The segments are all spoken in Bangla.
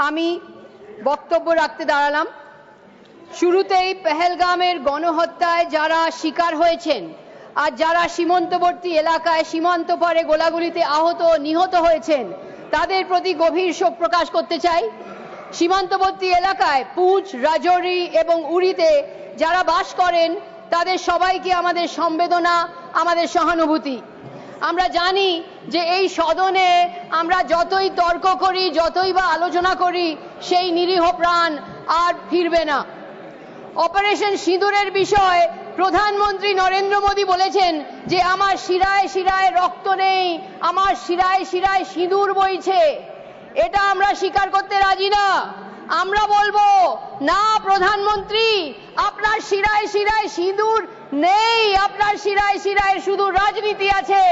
আমি বক্তব্য রাখতে দাঁড়ালাম। শুরুতেই পেহেলগামের গণহত্যায় যারা শিকার হয়েছেন আর যারা সীমান্তবর্তী এলাকায় সীমান্ত পারে গোলাগুলিতে আহত নিহত হয়েছেন তাদের প্রতি গভীর শোক প্রকাশ করতে চাই। সীমান্তবর্তী এলাকায় পুঁছ, রাজৌরি এবং উড়িতে যারা বাস করেন তাদের সবাইকে আমাদের সমবেদনা, আমাদের সহানুভূতি। আমরা জানি যে এই সদনে আমরা যতই তর্ক করি, যতই বা আলোচনা করি, সেই নিরীহ প্রাণ আর ফিরবে না। অপারেশন সিঁদুরের বিষয়ে প্রধানমন্ত্রী নরেন্দ্র মোদী বলেছেন যে আমার শিরায় শিরায় রক্ত নেই, আমার শিরায় শিরায় সিঁদুর বইছে। এটা আমরা স্বীকার করতে রাজি না। আমরা বলবো না প্রধানমন্ত্রী, আপনার শিরায় শিরায় সিঁদুর নেই, আপনার শিরায় শিরায় শুধু রাজনীতি আছে।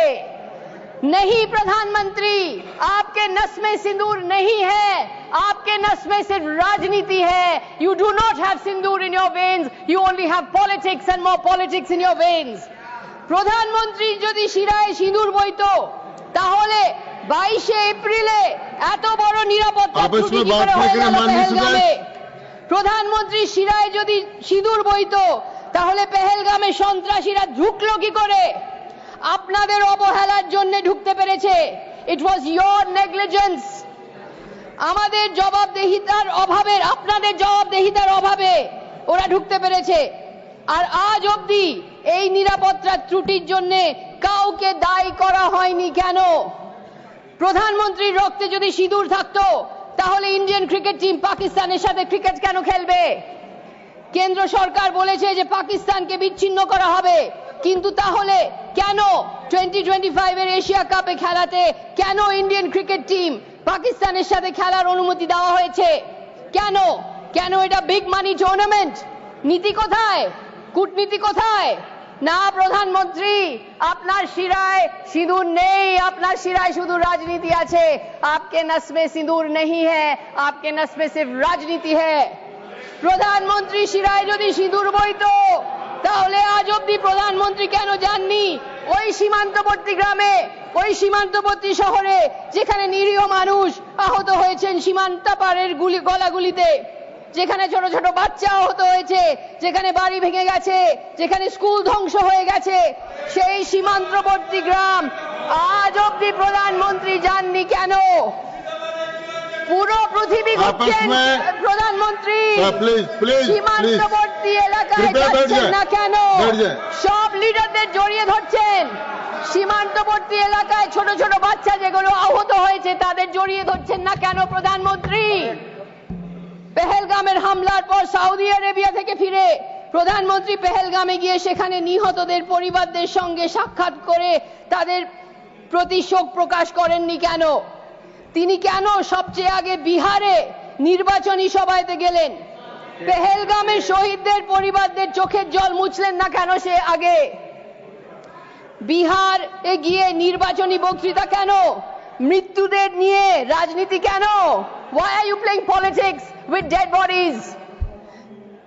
नहीं प्रधानमंत्री, आपके नस में सिंदूर नहीं है, आपके नस में सिर्फ राजनीति है। You do not have Sindoor in your veins, you only have politics and more politics in your veins. প্রধানমন্ত্রী যদি শিরায় সিঁদুর বইতো তাহলে 22 এপ্রিলে এত বড় নিরাপত্তা ত্রুটি কি করে হয়ে গেল পেহেলগামে? প্রধানমন্ত্রী শিরায় যদি সিঁদুর বইতো তাহলে পেহেলগামে সন্ত্রাসীরা ঢুকলো কি করে? আপনাদের অবহেলার জন্য ঢুকতে পেরেছে। ইট ওয়াজ ইয়োর নেগলিজেন্স। আমাদের জবাবদিহিতার অভাবে, আপনাদের জবাবদিহিতার অভাবে ওরা ঢুকতে পেরেছে। আর আজ অবধি এই নিরাপত্তার ত্রুটির জন্য কাউকে দায়ী করা হয়নি কেন? প্রধানমন্ত্রীর রক্তে যদি সিঁদুর থাকতো তাহলে ইন্ডিয়ান ক্রিকেট টিম পাকিস্তানের সাথে ক্রিকেট কেন খেলবে? কেন্দ্র সরকার বলেছে যে পাকিস্তানকে বিচ্ছিন্ন করা হবে, কিন্তু তাহলে কেন 2025 এর এশিয়া কাপে খেলাতে কেন ইন্ডিয়ান ক্রিকেট টিম পাকিস্তানের সাথে খেলার অনুমতি দেওয়া হয়েছে? কেন কেন এটা বিগ মানি টুর্নামেন্ট। নীতি কোথায়? কূটনীতি কোথায়? না প্রধানমন্ত্রী, আপনার শিরায় সিঁদুর নেই, আপনার শিরায় শুধু রাজনীতি আছে। आपके नस में सिंदूर नहीं है, आपके नस में सिर्फ राजनीति है। প্রধানমন্ত্রী শিরায় যদি সিঁদুর বইতো তাহলে আজ অব্দি প্রধানমন্ত্রী কেন যাননি ওই সীমান্তবর্তী গ্রামে, ওই সীমান্তবর্তী শহরে যেখানে নিরীহ মানুষ আহত হয়েছেন সীমান্ত পারের গলাগুলিতে, যেখানে ছোট ছোট বাচ্চা আহত হয়েছে, যেখানে বাড়ি ভেঙে গেছে, যেখানে স্কুল ধ্বংস হয়ে গেছে, সেই সীমান্তবর্তী গ্রাম আজ অব্দি প্রধানমন্ত্রী যাননি কেন? পুরো পৃথিবী ঘুরছেন প্রধানমন্ত্রী, সীমান্তবর্তী এলাকায় যাচ্ছেন না কেন? সব লিডারদের জড়িয়ে ধরছেন। সীমান্তবর্তী এলাকায় ছোট ছোট বাচ্চা যেগুলো আহত হয়েছে তাদের জড়িয়ে ধরছেন না কেন প্রধানমন্ত্রী? পেহেলগামের হামলার পর সৌদি আরবিয়া থেকে ফিরে প্রধানমন্ত্রী পেহেলগামে গিয়ে সেখানে নিহতদের পরিবারদের সঙ্গে সাক্ষাৎ করে তাদের প্রতি শোক প্রকাশ করেননি কেন? তিনি কেন সবচেয়ে আগে বিহারে নির্বাচনী সভাতে গেলেন? পেহেলগামের শহীদদের পরিবারদের চোখের জল মুছলেন না কেন সে আগে? বিহার এ গিয়ে নির্বাচনী বক্তৃতা কেন? মৃত্যুদের নিয়ে রাজনীতি কেন? Why are you playing politics with dead bodies?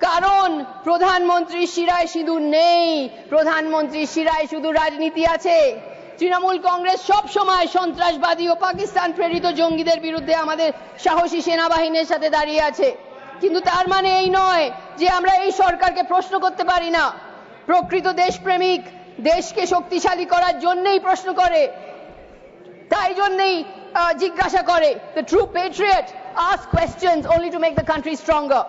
কারণ প্রধানমন্ত্রীর শিরায় সিঁদুর নেই, প্রধানমন্ত্রীর শিরায় শুধু রাজনীতি আছে। তৃণমূল কংগ্রেস সব সময় সন্ত্রাসবাদী ও পাকিস্তান প্রেরিত জঙ্গিদের বিরুদ্ধে আমাদের সাহসী সেনাবাহিনীর সাথে দাঁড়িয়ে আছে, কিন্তু তার মানে এই নয় যে আমরা এই সরকারকে প্রশ্ন করতে পারি না। প্রকৃত দেশপ্রেমিক দেশকে শক্তিশালী করার জন্যই প্রশ্ন করে, তাই জন্যই জিজ্ঞাসা করে। The true patriot asks questions only to make the country stronger.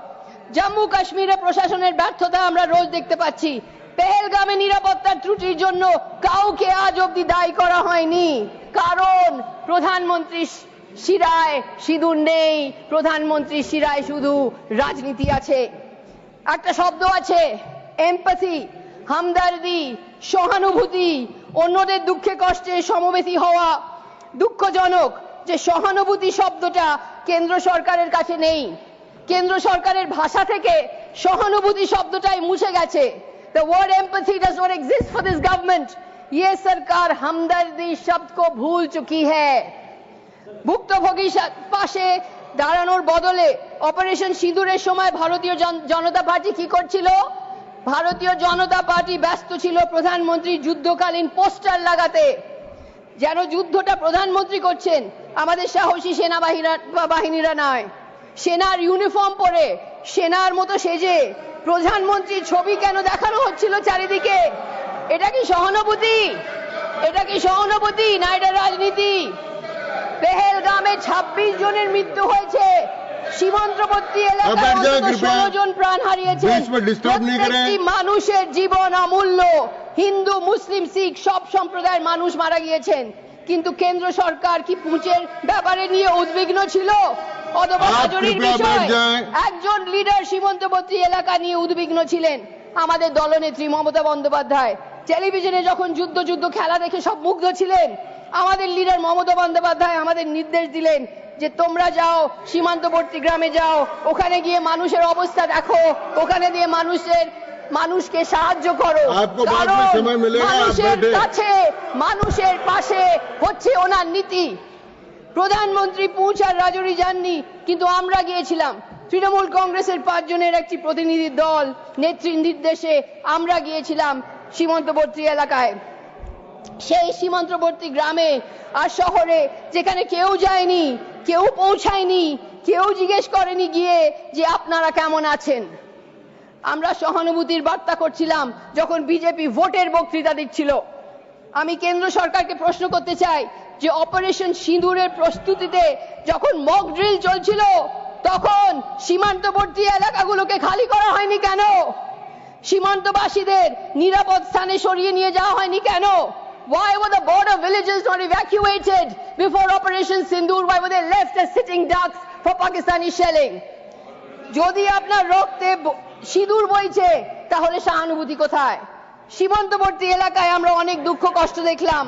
Jammu কাশ্মীরে প্রশাসনের ব্যর্থতা আমরা রোজ দেখতে পাচ্ছি। পেহেলগামে নিরাপত্তার ত্রুটির জন্য কাউকে আজ অব্দি দায়ী করা হয়নি, কারণ প্রধানমন্ত্রীর শিরায় সিঁদুর নেই, প্রধানমন্ত্রীর শিরায় শুধু রাজনীতি আছে। একটা শব্দ আছে এমপ্যাথি, হামদর্দি, সহানুভূতি, অন্যদের দুঃখে কষ্টে সমবেতী হওয়া। দুঃখজনক যে সহানুভূতি শব্দটা কেন্দ্র সরকারের কাছে নেই। কেন্দ্র সরকারের ভাষা থেকে সহানুভূতি শব্দটাই মুছে গেছে। The word empathy does not exist for this government. ये सरकार हमदर्दी शब्द को भूल चुकी है। ভুক্তভোগী পাশে দাঁড়ানোর বদলে অপারেশন সিঁদুরের সময় ভারতীয় জনতা পার্টি কি করছিল? ভারতীয় জনতা পার্টি ব্যস্ত ছিল প্রধানমন্ত্রী যুদ্ধকালীন পোস্টার লাগাতে, যেন যুদ্ধটা প্রধানমন্ত্রী করছেন, আমাদের সাহসী সেনাবাহিনীরা নয়। সেনার ইউনিফর্ম পরে সেনার মতো সেজে প্রধানমন্ত্রীর ছবি কেন দেখানো হচ্ছিল চারিদিকে? এটা কি সহানুভূতি? এটা কি সহানুভূতি না এটা রাজনীতি? পেহেলগামে 26 জনের মৃত্যু হয়েছে, সীমান্তবর্তী এলাকায় 16 জন প্রাণ হারিয়েছেন। প্রত্যেকটি মানুষের জীবন অমূল্য। হিন্দু, মুসলিম, শিখ সব সম্প্রদায়ের মানুষ মারা গিয়েছেন, কিন্তু কেন্দ্র সরকার কি পুঁচের ব্যাপারে নিয়ে উদ্বিগ্ন ছিল? অথবা রাজনীতির বিষয় একজন লিডার সীমান্তবর্তী এলাকা নিয়ে উদ্বিগ্ন ছিলেন। আমাদের দলনেত্রী মমতা বন্দ্যোপাধ্যায় টেলিভিশনে যখন যুদ্ধ যুদ্ধ খেলা দেখে সব মুগ্ধ ছিলেন, আমাদের লিডার মমতা বন্দ্যোপাধ্যায় আমাদের নির্দেশ দিলেন যে তোমরা যাও সীমান্তবর্তী গ্রামে যাও, ওখানে গিয়ে মানুষের অবস্থা দেখো, ওখানে দিয়ে মানুষকে সাহায্য করো। কারণ মানুষের কাছে, মানুষের পাশে হচ্ছে ওনার নীতি। প্রধানমন্ত্রী পুঁচ আর রাজৌরি যাননি, কিন্তু আমরা গিয়েছিলাম। তৃণমূল কংগ্রেসের 5 জনের একটি প্রতিনিধি দল নেত্রীর নির্দেশে আমরা গিয়েছিলাম সীমান্তবর্তী এলাকায়। সেই সীমান্তবর্তী গ্রামে আর শহরে যেখানে কেউ যায়নি, কেউ পৌঁছায়নি, কেউ জিজ্ঞেস করেনি গিয়ে যে আপনারা কেমন আছেন। আমরা সহানুভূতির বার্তা করছিলাম যখন বিজেপি ভোটের বক্তৃতা দিচ্ছিল। আমি কেন্দ্র সরকারকে প্রশ্ন করতে চাই যে অপারেশন সিঁদুরের প্রস্তুতিতে যখন মক ড্রিল চলছিল, তখন সীমান্তবর্তী এলাকাগুলোকে খালি করা হয়নি কেন? সীমান্তবাসীদের নিরাপদ স্থানে সরিয়ে নিয়ে যাওয়া হয়নি কেন? Why were the border villages not evacuated before Operation Sindoor? Why were they left as sitting ducks for Pakistani shelling? যদি আপনার রক্তে সিঁদুর বইছে, তাহলে সহানুভূতি কোথায়? সীমান্তবর্তী এলাকায় আমরা অনেক দুঃখ কষ্ট দেখলাম।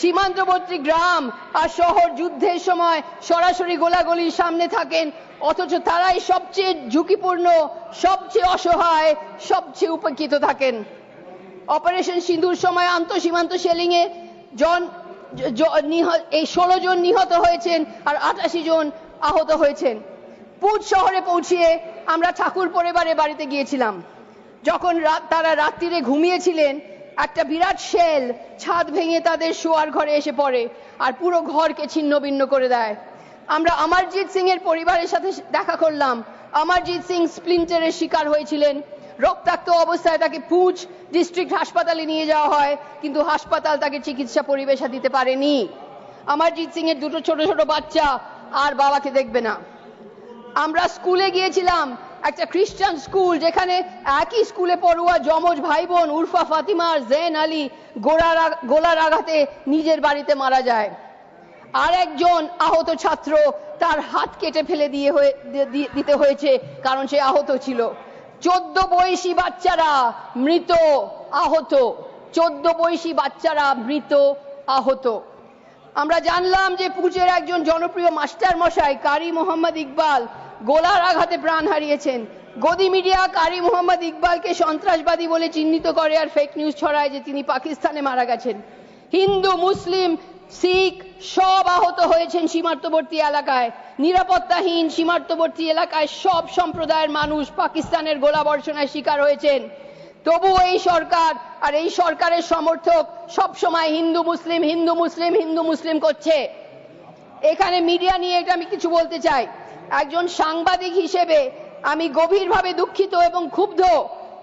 সীমান্তবর্তী গ্রাম আর শহর যুদ্ধের সময় সরাসরি গোলাগুলির সামনে থাকেন, অথচ তারাই সবচেয়ে ঝুঁকিপূর্ণ, সবচেয়ে অসহায়, সবচেয়ে উপেক্ষিত থাকেন। অপারেশন সিঁদুর সময় আন্তঃসীমান্ত শেলিং এ এই 16 জন নিহত হয়েছেন আর 88 জন আহত হয়েছেন। পুঁচ শহরে পৌঁছিয়ে আমরা ঠাকুর পরিবারের বাড়িতে গিয়েছিলাম। যখন তারা রাত্রিরে ঘুমিয়েছিলেন, একটা বিরাট শেল ছাদ ভেঙে তাদের শোয়ার ঘরে এসে পড়ে আর পুরো ঘরকে ছিন্ন ভিন্ন করে দেয়। আমরা অমরজিৎ সিং এর পরিবারের সাথে দেখা করলাম। অমরজিৎ সিং স্প্লিন্টারের শিকার হয়েছিলেন। রক্তাক্ত অবস্থায় তাকে পুঁচ ডিস্ট্রিক্ট হাসপাতালে নিয়ে যাওয়া হয়, কিন্তু হাসপাতাল তাকে চিকিৎসা পরিবেশা দিতে পারেনি। অমরজিৎ সিং এর 2 ছোট ছোট বাচ্চা আর বাবাকে দেখবে না। আমরা স্কুলে গিয়েছিলাম, একটা খ্রিস্টান স্কুল, যেখানে একই স্কুলে পড়ুয়া যমজ ভাই বোন উরফা ফাতিমা আর জেন আলী গোলার আঘাতে নিজের বাড়িতে মারা যায়। আর একজন আহত ছাত্র, তার হাত কেটে ফেলে দিতে হয়েছে কারণ সে আহত ছিল। 14 বয়সী বাচ্চারা মৃত, আহত। 14 বয়সী বাচ্চারা মৃত, আহত। আমরা জানলাম যে পুঁচের একজন জনপ্রিয় মাস্টার মশাই কারি মোহাম্মদ ইকবাল গোলার আঘাতে প্রাণ হারিয়েছেন। গদি মিডিয়া কারি মোহাম্মদ ইকবালকে সন্ত্রাসবাদী বলে চিহ্নিত করে আর ফেক নিউজ ছড়ায় যে তিনি পাকিস্তানে মারা গেছেন। হিন্দু, মুসলিম, শিখ সব আহত হয়েছেন সীমান্তবর্তী এলাকায়। নিরাপত্তাহীন সীমান্তবর্তী এলাকায় সব সম্প্রদায়ের মানুষ পাকিস্তানের গোলাবর্ষণের শিকার হয়েছেন। তবুও এই সরকার আর এই সরকারের সমর্থক সব সময় হিন্দু মুসলিম, হিন্দু মুসলিম, হিন্দু মুসলিম করছে। এখানে মিডিয়া নিয়ে এটা আমি কিছু বলতে চাই। একজন সাংবাদিক হিসেবে আমি গভীরভাবে দুঃখিত এবং ক্ষুব্ধ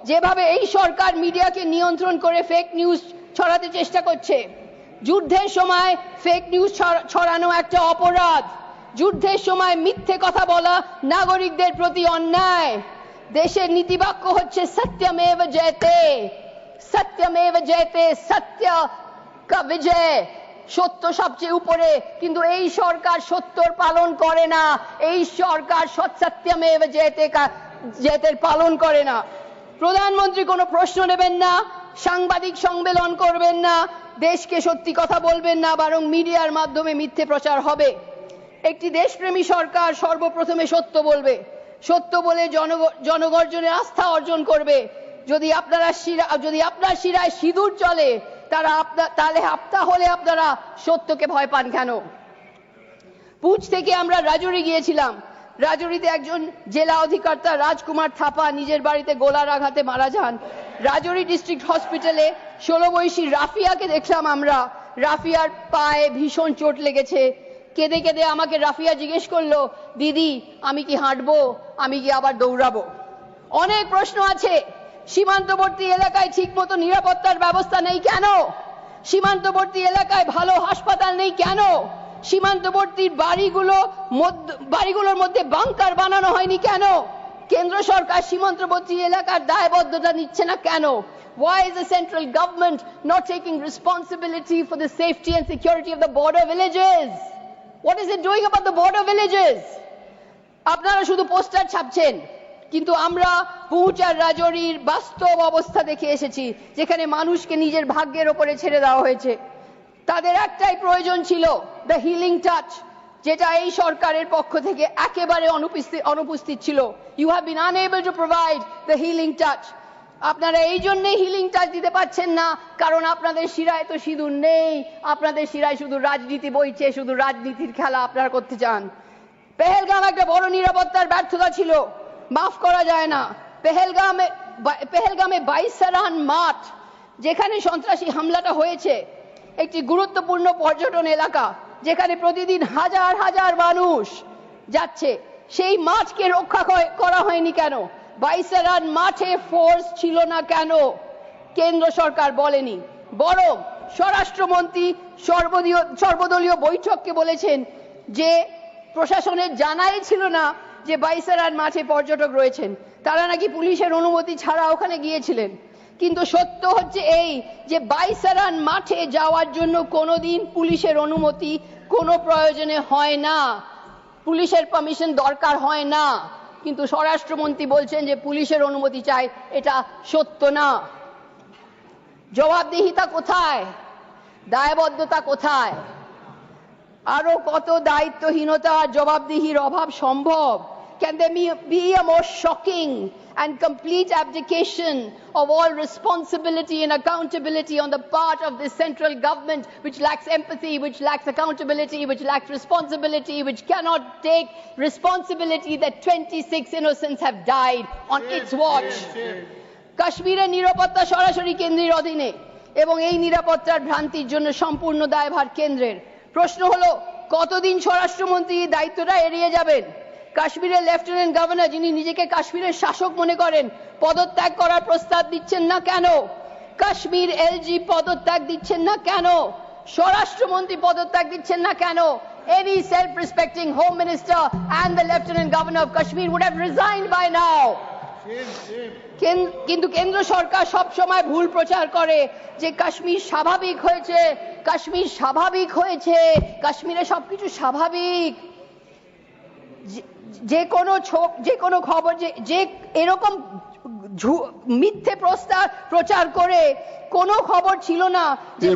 যেভাবে এই সরকার মিডিয়াকে নিয়ন্ত্রণ করে ফেক নিউজ ছড়াতে চেষ্টা করছে। যুদ্ধের সময় ফেক নিউজ ছড়ানো একটা অপরাধ। যুদ্ধের সময় মিথ্যে কথা বলা নাগরিকদের প্রতি অন্যায়। দেশের নীতিবাক্য হচ্ছে সত্যমেব জয়তে, সত্যমেব জয়তে, সত্য কা বিজয়, সত্য সবচেয়ে উপরে। কিন্তু এই সরকার সত্যর পালন করে না। এই সরকার সত্যমেব জয়তের পালন করে না। প্রধানমন্ত্রী কোনো প্রশ্ন নেবেন না, সাংবাদিক সম্মেলন করবেন না, দেশকে সত্যি কথা বলবেন না, বরং মিডিয়ার মাধ্যমে মিথ্যে প্রচার হবে। একটি দেশপ্রেমী সরকার সর্বপ্রথমে সত্য বলবে, সত্য বলে জনগণের আস্থা অর্জন করবে। যদি আপনার শিরায় সিঁদুর চলে, তাহলে আপনারা সত্যকে ভয় পান কেন? পুঁচ থেকে আমরা রাজৌরি গিয়েছিলাম। রাজৌরিতে একজন জেলা অধিকর্তা রাজকুমার থাপা নিজের বাড়িতে গোলার আঘাতে মারা যান। রাজৌরি ডিস্ট্রিক্ট হসপিটালে 16 বয়সী রাফিয়াকে দেখলাম আমরা। রাফিয়ার পায়ে ভীষণ চোট লেগেছে। কেঁদে কেঁদে আমাকে রাফিয়া জিজ্ঞেস করলো, দিদি আমি কি হাঁটবো, আমি কি আবার দৌড়াবো? অনেক প্রশ্ন আছে। সীমান্তবর্তী এলাকায় ঠিকমতো নিরাপত্তার ব্যবস্থা নেই কেন? সীমান্তবর্তী এলাকায় ভালো হাসপাতাল নেই কেন? সীমান্তবর্তী বাড়িগুলোর মধ্যে বাংকার বানানো হয়নি কেন? কেন্দ্র সরকার সীমান্তবর্তী এলাকার দায়বদ্ধতা নিচ্ছে না কেন? Why is the central government not taking responsibility for the safety and security of the border villages? What is it doing about the border villages? আপনারা শুধু পোস্টার ছাপছেন, কিন্তু আমরা পুঁচ আর রাজৌরির বাস্তব অবস্থা দেখে এসেছি, যেখানে মানুষকে নিজের ভাগ্যের ওপরে ছেড়ে দেওয়া হয়েছে। তাদের একটাই প্রয়োজন ছিল, দ্য হিলিং টাচ, যেটা এই সরকারের পক্ষ থেকে একেবারে অনুপস্থিত ছিল। You have been unable to provide the healing touch. আপনারা এই জন্যই হিলিং টাচ দিতে পারছেন না, কারণ আপনাদের শিরায় তো সিঁদুর নেই, আপনাদের শিরায় শুধু রাজনীতি বইছে, শুধু রাজনীতির খেলা আপনারা করতে চান। পেহেলগাম একটা বড় নিরাপত্তার ব্যর্থতা ছিল, মাফ করা যায় না। পেহেলগামে বাইসারান মাঠ, যেখানে সন্ত্রাসী হামলাটা হয়েছে, একটি গুরুত্বপূর্ণ পর্যটন এলাকা, যেখানে প্রতিদিন হাজার হাজার মানুষ যাচ্ছে, সেই মাঠকে রক্ষা করা হয়নি কেন? বাইসারান মাঠে ফোর্স ছিল না কেন? কেন্দ্র সরকার বলেনি, বরং স্বরাষ্ট্রমন্ত্রী সর্বদলীয় বৈঠককে বলেছেন যে প্রশাসনের জানাই ছিল না যে বাইসারান মাঠে পর্যটক রয়েছেন, তারা নাকি পুলিশের অনুমতি ছাড়া ওখানে গিয়েছিলেন। কিন্তু সত্য হচ্ছে এই যে বাইসারান মাঠে যাওয়ার জন্য কোনোদিন পুলিশের অনুমতি কোনো প্রয়োজনে হয় না, পুলিশের পারমিশন দরকার হয় না। কিন্তু স্বরাষ্ট্রমন্ত্রী বলছেন যে পুলিশের অনুমতি চাই, এটা সত্য না। জবাবদিহিতা কোথায়? দায়বদ্ধতা কোথায়? আরো কত দায়িত্বহীনতা আর জবাবদিহির অভাব সম্ভব? Can there be a more shocking and complete abdication of all responsibility and accountability on the part of the central government, which lacks empathy, which lacks accountability, which lacks responsibility, which cannot take responsibility that 26 innocents have died on its watch? কাশ্মীরের নিরাপত্তা সরাসরি কেন্দ্রের অধীনে, এবং এই নিরাপত্তার ভ্রান্তির জন্য সম্পূর্ণ দায়ভার কেন্দ্রের। প্রশ্ন হলো, কতদিন স্বরাষ্ট্রমন্ত্রী দায়িত্বটা এড়িয়ে যাবেন? কাশ্মীরের লেফটেন্যান্ট গভর্নর, যিনি নিজেকে কাশ্মীরের শাসক মনে করেন, পদত্যাগ করার প্রস্তাব দিচ্ছেন না কেন? কাশ্মীর এলজি পদত্যাগ দিচ্ছেন না কেন? স্বরাষ্ট্রমন্ত্রী পদত্যাগ দিচ্ছেন না কেন? Any self-respecting Home Minister and the Lieutenant Governor of Kashmir would have resigned by now. কিন্তু কেন্দ্র সরকার সব সময় ভুল প্রচার করে যে কাশ্মীর স্বাভাবিক হয়েছে, কাশ্মীর স্বাভাবিক হয়েছে, কাশ্মীরে সবকিছু স্বাভাবিক। যে কোনো খবর যে এরকম মিথ্যে প্রচার করে কোনো খবর ছিল না যে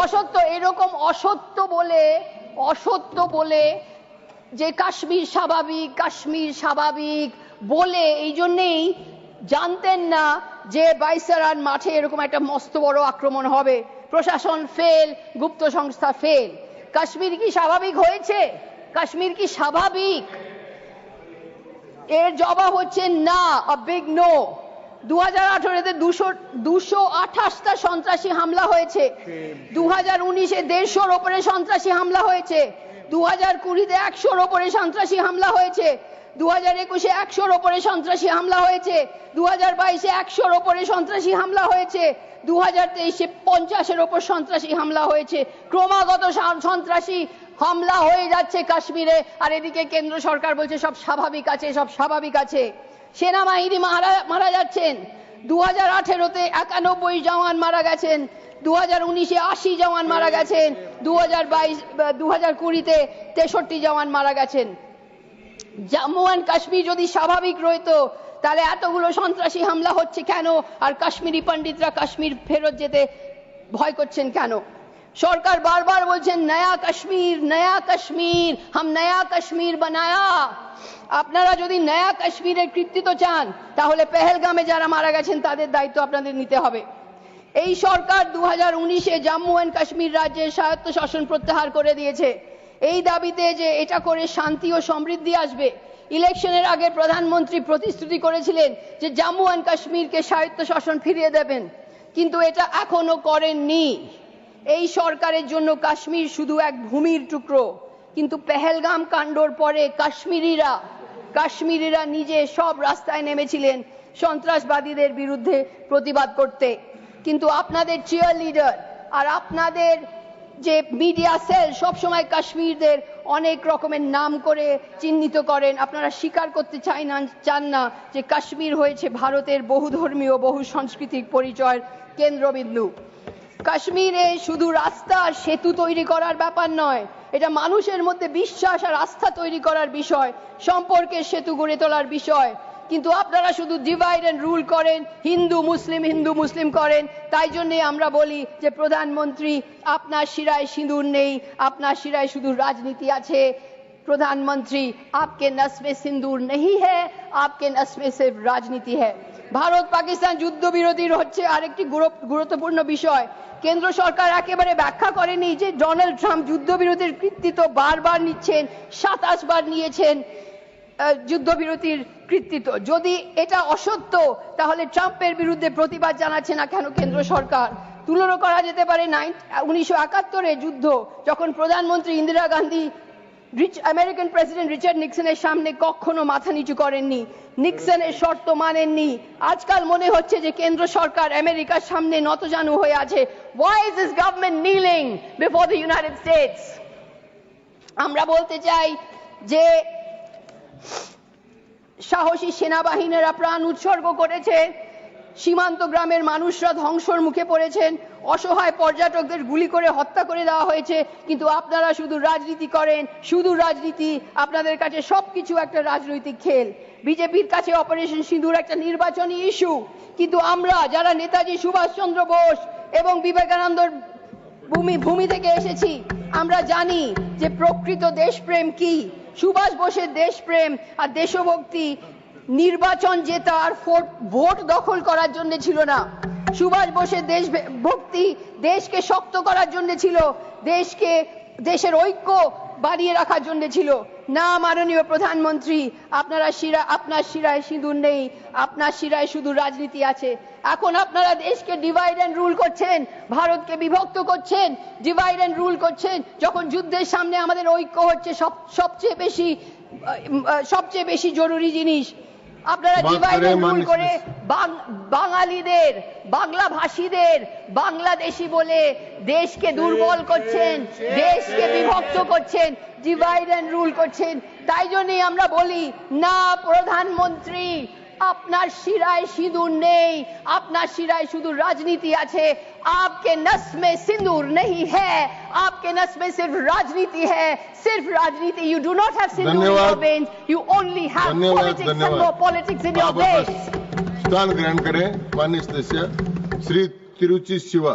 অসত্য, এরকম অসত্য বলে যে কাশ্মীর স্বাভাবিক বলে, এই জন্যেই জানতেন না যে বাইসারান মাঠে এরকম একটা মস্ত বড় আক্রমণ হবে। প্রশাসন ফেল, গুপ্ত সংস্থা ফেল। কাশ্মীর কি স্বাভাবিক হয়েছে? কাশ্মীর কি স্বাভাবিক? এর জবাব হচ্ছে না, a big no। 2018-তে 228টা সন্ত্রাসী হামলা হয়েছে, 2019-এ 150-র ওপরে সন্ত্রাসী হামলা হয়েছে, 2020-তে 100-র ওপরে সন্ত্রাসী হামলা হয়েছে, 2021-এ 100-র ওপরে সন্ত্রাসী হামলা হয়েছে, 2022-এ 100-র ওপরে সন্ত্রাসী হামলা হয়েছে, 2023-এ 50-এর ওপর সন্ত্রাসী হামলা হয়েছে। ক্রমাগত সন্ত্রাসী হামলা হয়ে যাচ্ছে কাশ্মীরে, আর এদিকে কেন্দ্র সরকার বলছে সব স্বাভাবিক আছে, সব স্বাভাবিক আছে। সেনাবাহিনী মারা যাচ্ছেন, 2018-তে 91 জওয়ান মারা গেছেন, 2019-এ 80 জওয়ান মারা গেছেন, 2020-তে 63 জওয়ান মারা গেছেন। জম্মু অ্যান্ড কাশ্মীর যদি স্বাভাবিক রইতো তাহলে এতগুলো সন্ত্রাসী হামলা হচ্ছে কেন? আর কাশ্মীরি পণ্ডিতরা কাশ্মীর ফেরত যেতে ভয় করছেন কেন? সরকার বারবার বলছেন নয়া কাশ্মীর, হাম নয়া কাশ্মীর বানায়া। আপনারা যদি নয়া কাশ্মীরের কৃতিত্ব চান, তাহলে পেহেলগামে যারা মারা গেছেন তাদের দায়িত্ব আপনাদের নিতে হবে। এই সরকার 2019-এ জম্মু অ্যান্ড কাশ্মীর রাজ্যের স্বায়ত্তশাসন প্রত্যাহার করে দিয়েছে, এই দাবিতে যে এটা করে শান্তি ও সমৃদ্ধি আসবে। ইলেকশনের আগে প্রধানমন্ত্রী প্রতিশ্রুতি করেছিলেন যে জম্মু অ্যান্ড কাশ্মীরকে স্বায়ত্তশাসন ফিরিয়ে দেবেন, কিন্তু এটা এখনো করেননি। এই সরকারের জন্য কাশ্মীর শুধু এক ভূমির টুকরো, কিন্তু পেহেলগাম কাণ্ডর পরে কাশ্মীরিরা নিজে সব রাস্তায় নেমেছিলেন সন্ত্রাসবাদীদের বিরুদ্ধে প্রতিবাদ করতে। কিন্তু আপনাদের চিয়ার লিডার আর আপনাদের যে মিডিয়া সেল সবসময় কাশ্মীরদের অনেক রকমের নাম করে চিহ্নিত করেন। আপনারা স্বীকার করতে চান না যে কাশ্মীর হয়েছে ভারতের বহুধর্মীয় বহু সাংস্কৃতিক পরিচয়ের কেন্দ্রবিন্দু। কাশ্মীরে শুধু রাস্তা আর সেতু তৈরি করার ব্যাপার নয়, এটা মানুষের মধ্যে বিশ্বাস আর আস্থা তৈরি করার বিষয়, সম্পর্কের সেতু গড়ে তোলার বিষয়। কিন্তু আপনারা শুধু ডিভাইড এন্ড রুল করেন, হিন্দু মুসলিম করেন। তাই জন্যে আমরা বলি যে প্রধানমন্ত্রী, আপনার শিরায় সিঁদুর নেই, আপনার শিরায় শুধু রাজনীতি আছে। প্রধানমন্ত্রী, आपके नस में सिंदूर नहीं है, आपके नस में सिर्फ রাজনীতি है। ভারত পাকিস্তান যুদ্ধবিরতির হচ্ছে আরেকটি গুরুত্বপূর্ণ বিষয়। কেন্দ্র সরকার একেবারে ব্যাখ্যা করেনি যে ডোনাল্ড ট্রাম্প যুদ্ধবিরতির কৃতিত্ব বারবার নিচ্ছেন, 27 বার নিয়েছেন যুদ্ধবিরতির কৃতিত্ব। যদি এটা অসত্য, তাহলে ট্রাম্পের বিরুদ্ধে প্রতিবাদ জানাচ্ছে না কেন কেন্দ্র সরকার? তুলনা করা যেতে পারে 1971-এর যুদ্ধ, যখন প্রধানমন্ত্রী Indira Gandhi American president Richard নিক্সনের সামনে কখনো মাথা নিচু করেননি, নিক্সনের শর্ত মানেননি। আজকাল মনে হচ্ছে যে কেন্দ্র সরকার আমেরিকার সামনে নতজানু হয়ে আছে। Why is this government kneeling before the United States? আমরা বলতে চাই যে সাহসী সেনাবাহিনীরা প্রাণ উৎসর্গ করেছে, সীমান্ত গ্রামের মানুষরা ধ্বংসর মুখে পড়েছেন, অসহায় পর্যটকদের গুলি করে হত্যা করে দেওয়া হয়েছে। কিন্তু আপনারা শুধু রাজনীতি করেন, শুধু রাজনীতি। আপনাদের কাছে সবকিছু একটা রাজনৈতিক খেল। বিজেপির কাছে অপারেশন সিঁদুর একটা নির্বাচনী ইস্যু, কিন্তু আমরা যারা নেতাজি সুভাষচন্দ্র বোস এবং বিবেকানন্দর ভূমি থেকে এসেছি, আমরা জানি যে প্রকৃত দেশপ্রেম কি। সুভাষ বোসের দেশপ্রেম আর দেশভক্তি নির্বাচন জেতা আর ভোট দখল করার জন্য ছিল না। সুভাষ বোসের দেশভক্তি দেশকে শক্ত করার জন্য ছিল, দেশের ঐক্য বাড়িয়ে রাখার জন্য ছিল। না মাননীয় প্রধানমন্ত্রী, আপনার শিরায় সিঁদুর নেই, আপনার শিরায় শুধু রাজনীতি আছে। এখন আপনারা দেশকে ডিভাইড এন্ড রুল করছেন, ভারতকে বিভক্ত করছেন, ডিভাইড এন্ড রুল করছেন, যখন যুদ্ধের সামনে আমাদের ঐক্য হচ্ছে সবচেয়ে বেশি জরুরি জিনিস। আপনারা ডিভাইড এন্ড রুল করে বাঙালিদের, বাংলা ভাষীদের বাংলাদেশি বলে দেশকে দুর্বল করছেন, দেশকে বিভক্ত করছেন, ডিভাইড এন্ড রুল করছেন। তাই জন্যই আমরা বলি, না প্রধানমন্ত্রী, আপনার শিরায় সিঁদুর নেই, আপনার শিরায় শুধু রাজনীতি আছে। आपके नस में सिंदूर नहीं है, आपके नस में सिर्फ राजनीति है, सिर्फ राजनीति। You do not have Sindoor in your veins, you only have politics and more politics in your veins। स्थान ग्रहण करें माननीय सदस्य श्री तिरुचि शिवा।